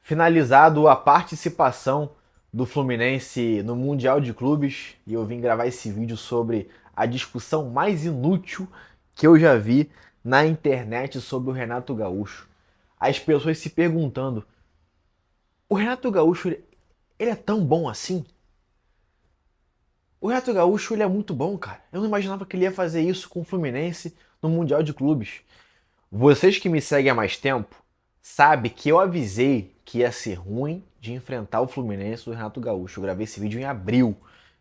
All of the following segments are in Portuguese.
Finalizado a participação do Fluminense no Mundial de Clubes, e eu vim gravar esse vídeo sobre a discussão mais inútil que eu já vi na internet sobre o Renato Gaúcho. As pessoas se perguntando: o Renato Gaúcho, ele é tão bom assim? O Renato Gaúcho, ele é muito bom, cara. Eu não imaginava que ele ia fazer isso com o Fluminense no Mundial de Clubes. Vocês que me seguem há mais tempo sabem que eu avisei que ia ser ruim de enfrentar o Fluminense do Renato Gaúcho. Eu gravei esse vídeo em abril.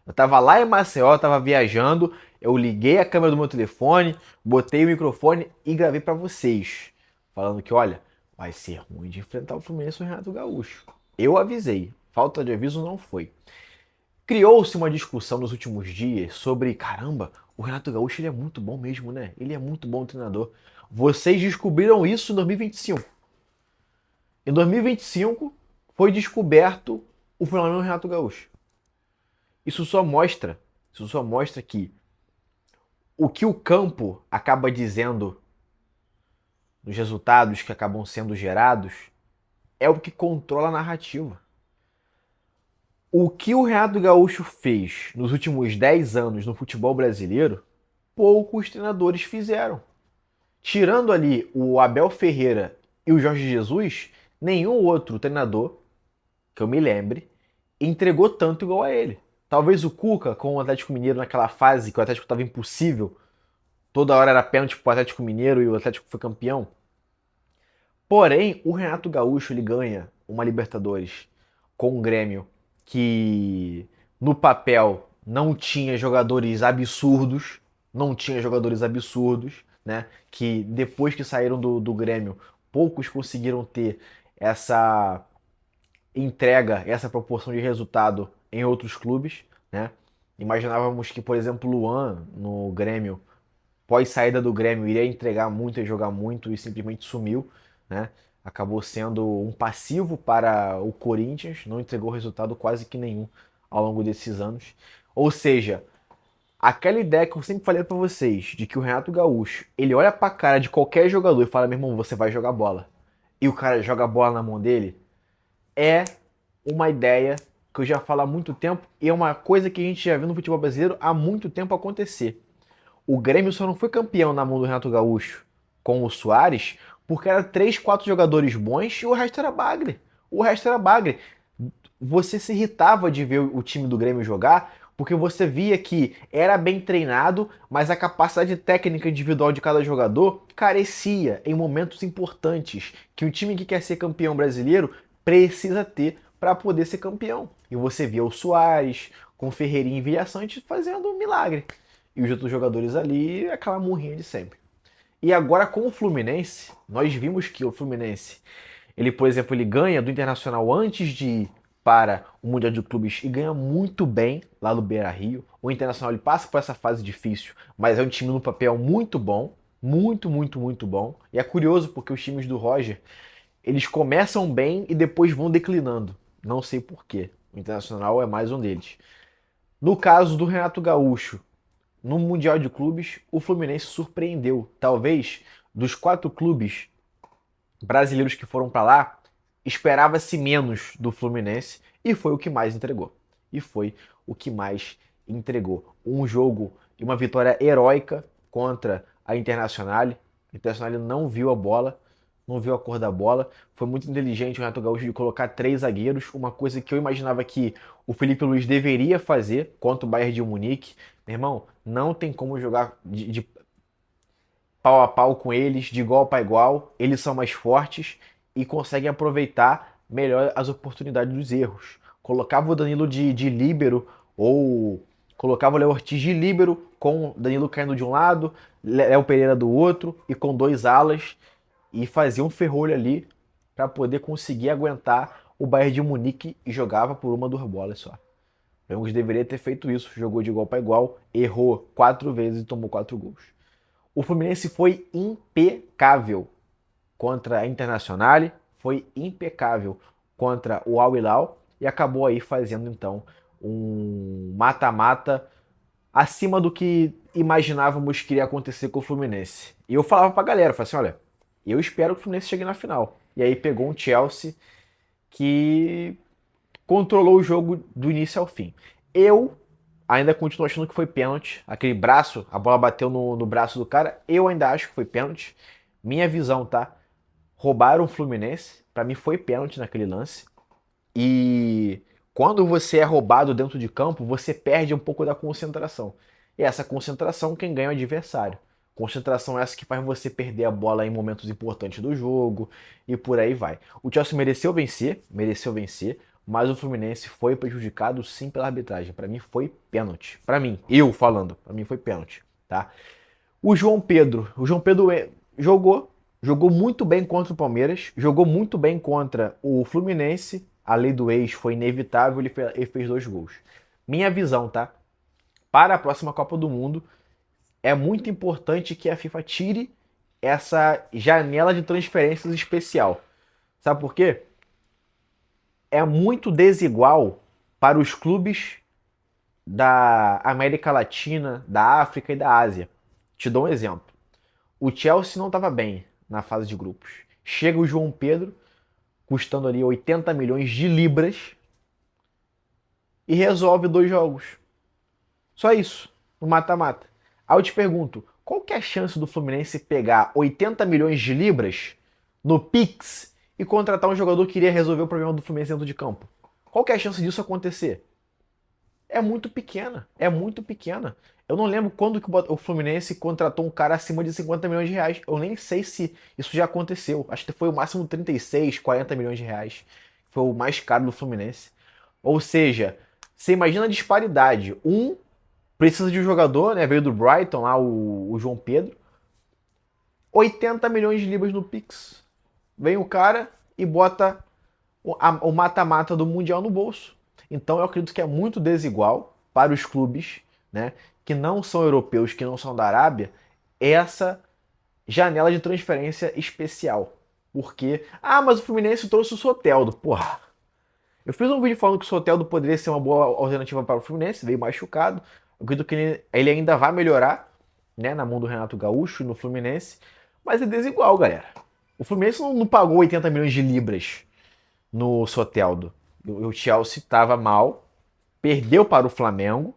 Eu tava lá em Maceió, eu tava viajando, eu liguei a câmera do meu telefone, botei o microfone e gravei pra vocês. Falando que, olha, vai ser ruim de enfrentar o Fluminense do Renato Gaúcho. Eu avisei, falta de aviso não foi. Criou-se uma discussão nos últimos dias sobre, caramba, o Renato Gaúcho ele é muito bom mesmo, né? Ele é muito bom treinador. Vocês descobriram isso em 2025. Em 2025 foi descoberto o fenômeno Renato Gaúcho. Isso só mostra, isso só mostra que o que o campo acaba dizendo nos resultados que acabam sendo gerados é o que controla a narrativa. O que o Renato Gaúcho fez nos últimos 10 anos no futebol brasileiro, poucos treinadores fizeram. Tirando ali o Abel Ferreira e o Jorge Jesus, nenhum outro treinador, que eu me lembre, entregou tanto igual a ele. Talvez o Cuca com o Atlético Mineiro naquela fase que o Atlético estava impossível, toda hora era pênalti pro Atlético Mineiro e o Atlético foi campeão. Porém, o Renato Gaúcho ele ganha uma Libertadores com um Grêmio que no papel não tinha jogadores absurdos, não tinha jogadores absurdos, né? Que depois que saíram do Grêmio, poucos conseguiram ter essa entrega, essa proporção de resultado em outros clubes, né? Imaginávamos que, por exemplo, o Luan no Grêmio, pós saída do Grêmio, iria entregar muito e jogar muito e simplesmente sumiu, né? Acabou sendo um passivo para o Corinthians, não entregou resultado quase que nenhum ao longo desses anos. Ou seja, aquela ideia que eu sempre falei para vocês, de que o Renato Gaúcho, ele olha pra cara de qualquer jogador e fala: meu irmão, você vai jogar bola. E o cara joga a bola na mão dele, é uma ideia que eu já falo há muito tempo e é uma coisa que a gente já viu no futebol brasileiro há muito tempo acontecer. O Grêmio só não foi campeão na mão do Renato Gaúcho com o Soares porque era 3, 4 jogadores bons e o resto era bagre. O resto era bagre. Você se irritava de ver o time do Grêmio jogar porque você via que era bem treinado, mas a capacidade técnica individual de cada jogador carecia em momentos importantes que o time que quer ser campeão brasileiro precisa ter para poder ser campeão. E você via o Soares com Ferreirinha e Vilha Sante fazendo um milagre. E os outros jogadores ali, aquela murrinha de sempre. E agora com o Fluminense, nós vimos que o Fluminense, ele, por exemplo, ele ganha do Internacional antes de ir para o Mundial de Clubes e ganha muito bem lá no Beira-Rio. O Internacional ele passa por essa fase difícil, mas é um time no papel muito bom, muito, muito, muito bom. E é curioso porque os times do Roger, eles começam bem e depois vão declinando. Não sei porquê. O Internacional é mais um deles. No caso do Renato Gaúcho, no Mundial de Clubes, o Fluminense surpreendeu. Talvez dos 4 clubes brasileiros que foram para lá, esperava-se menos do Fluminense e foi o que mais entregou. E foi o que mais entregou. Um jogo e uma vitória heróica contra a Internazionale. A Internazionale não viu a bola, não viu a cor da bola. Foi muito inteligente o Renato Gaúcho de colocar 3 zagueiros, uma coisa que eu imaginava que o Felipe Luiz deveria fazer contra o Bayern de Munique. Meu irmão, não tem como jogar de pau a pau com eles, de igual para igual. Eles são mais fortes e conseguem aproveitar melhor as oportunidades dos erros. Colocava o Danilo de líbero ou colocava o Léo Ortiz de líbero com Danilo caindo de um lado, Léo Pereira do outro e com 2 alas e fazia um ferrolho ali para poder conseguir aguentar o Bayern de Munique e jogava por 1, 2 bolas só. O Rangers deveria ter feito isso, jogou de igual para igual, errou 4 vezes e tomou 4 gols. O Fluminense foi impecável contra a Internazionale, foi impecável contra o Al Hilal e acabou aí fazendo então um mata-mata acima do que imaginávamos que iria acontecer com o Fluminense. E eu falava pra galera, falava assim, olha, eu espero que o Fluminense chegue na final. E aí pegou um Chelsea que controlou o jogo do início ao fim. Eu ainda continuo achando que foi pênalti. Aquele braço, a bola bateu no braço do cara. Eu ainda acho que foi pênalti. Minha visão, tá? Roubaram o Fluminense. Pra mim foi pênalti naquele lance. E quando você é roubado dentro de campo, você perde um pouco da concentração. E essa concentração quem ganha é o adversário. Concentração essa que faz você perder a bola em momentos importantes do jogo e por aí vai. O Chelsea mereceu vencer, mas o Fluminense foi prejudicado sim pela arbitragem. Para mim foi pênalti. Para mim, eu falando, para mim foi pênalti, tá? O João Pedro jogou muito bem contra o Palmeiras, jogou muito bem contra o Fluminense. A lei do ex foi inevitável, ele fez 2 gols. Minha visão, tá? Para a próxima Copa do Mundo, é muito importante que a FIFA tire essa janela de transferências especial. Sabe por quê? É muito desigual para os clubes da América Latina, da África e da Ásia. Te dou um exemplo. O Chelsea não estava bem na fase de grupos. Chega o João Pedro, custando ali 80 milhões de libras, e resolve 2 jogos. Só isso, no mata-mata. Aí eu te pergunto, qual que é a chance do Fluminense pegar 80 milhões de libras no Pix e contratar um jogador que iria resolver o problema do Fluminense dentro de campo? Qual que é a chance disso acontecer? É muito pequena, é muito pequena. Eu não lembro quando que o Fluminense contratou um cara acima de 50 milhões de reais. Eu nem sei se isso já aconteceu. Acho que foi o máximo 36, 40 milhões de reais. Foi o mais caro do Fluminense. Ou seja, você imagina a disparidade. Um precisa de um jogador, né? Veio do Brighton lá, o João Pedro. 80 milhões de libras no Pix. Vem o cara e bota o mata-mata do Mundial no bolso. Então eu acredito que é muito desigual para os clubes, né, que não são europeus, que não são da Arábia, essa janela de transferência especial. Porque, mas o Fluminense trouxe o Soteldo. Porra, eu fiz um vídeo falando que o Soteldo poderia ser uma boa alternativa para o Fluminense, veio machucado. Eu acredito que ele ainda vai melhorar, né, na mão do Renato Gaúcho, no Fluminense. Mas é desigual, galera. O Fluminense não pagou 80 milhões de libras no Soteldo. O Chelsea estava mal, perdeu para o Flamengo.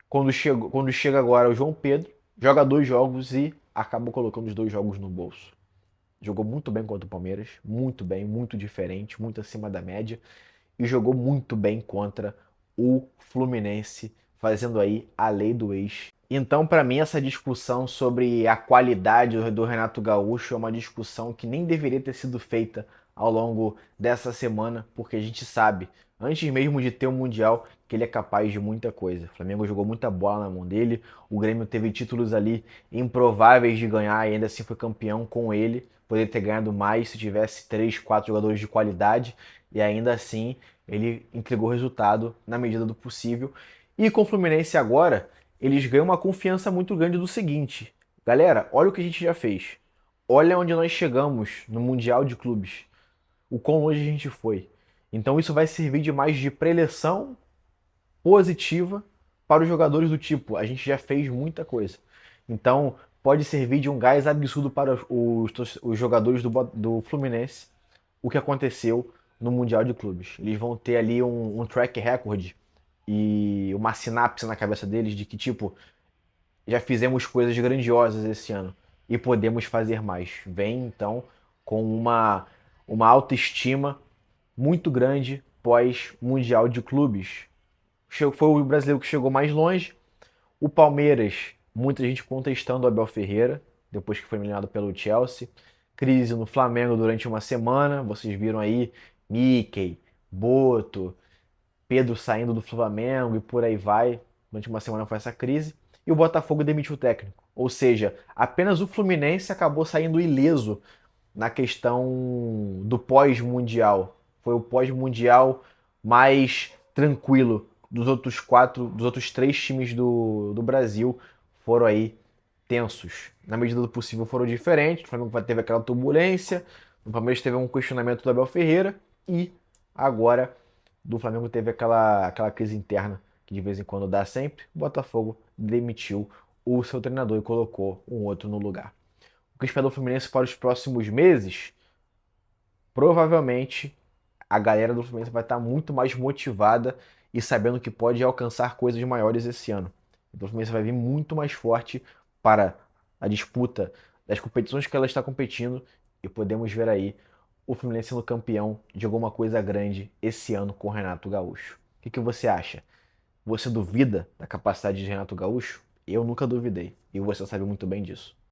Quando chega agora o João Pedro, joga 2 jogos e acabou colocando os 2 jogos no bolso. Jogou muito bem contra o Palmeiras, muito bem, muito diferente, muito acima da média. E jogou muito bem contra o Fluminense, fazendo aí a lei do ex. Então, para mim, essa discussão sobre a qualidade do Renato Gaúcho é uma discussão que nem deveria ter sido feita ao longo dessa semana, porque a gente sabe, antes mesmo de ter o Mundial, que ele é capaz de muita coisa. O Flamengo jogou muita bola na mão dele, o Grêmio teve títulos ali improváveis de ganhar e ainda assim foi campeão com ele. Poderia ter ganhado mais se tivesse 3, 4 jogadores de qualidade e ainda assim ele entregou resultado na medida do possível. E com o Fluminense agora, eles ganham uma confiança muito grande do seguinte: galera, olha o que a gente já fez. Olha onde nós chegamos no Mundial de Clubes. O quão longe a gente foi. Então isso vai servir de mais de preleção positiva para os jogadores do tipo, a gente já fez muita coisa. Então pode servir de um gás absurdo para os jogadores do Fluminense o que aconteceu no Mundial de Clubes. Eles vão ter ali um track record e uma sinapse na cabeça deles de que, tipo, já fizemos coisas grandiosas esse ano e podemos fazer mais. Vem, então, com uma autoestima muito grande pós-Mundial de Clubes. Foi o brasileiro que chegou mais longe. O Palmeiras, muita gente contestando o Abel Ferreira, depois que foi eliminado pelo Chelsea. Crise no Flamengo durante uma semana. Vocês viram aí Mickey, Boto, Pedro saindo do Flamengo e por aí vai. Durante uma semana foi essa crise. E o Botafogo demitiu o técnico. Ou seja, apenas o Fluminense acabou saindo ileso na questão do pós-mundial. Foi o pós-mundial mais tranquilo dos outros 3 times do Brasil foram aí tensos. Na medida do possível foram diferentes. O Flamengo teve aquela turbulência, o Palmeiras teve um questionamento do Abel Ferreira e agora do Flamengo teve aquela crise interna que de vez em quando dá sempre. O Botafogo demitiu o seu treinador e colocou um outro no lugar. O que espera do Fluminense para os próximos meses? Provavelmente a galera do Fluminense vai estar muito mais motivada e sabendo que pode alcançar coisas maiores esse ano. Então o Fluminense vai vir muito mais forte para a disputa das competições que ela está competindo e podemos ver aí o Fluminense sendo campeão de alguma coisa grande esse ano com o Renato Gaúcho. O que você acha? Você duvida da capacidade de Renato Gaúcho? Eu nunca duvidei e você sabe muito bem disso.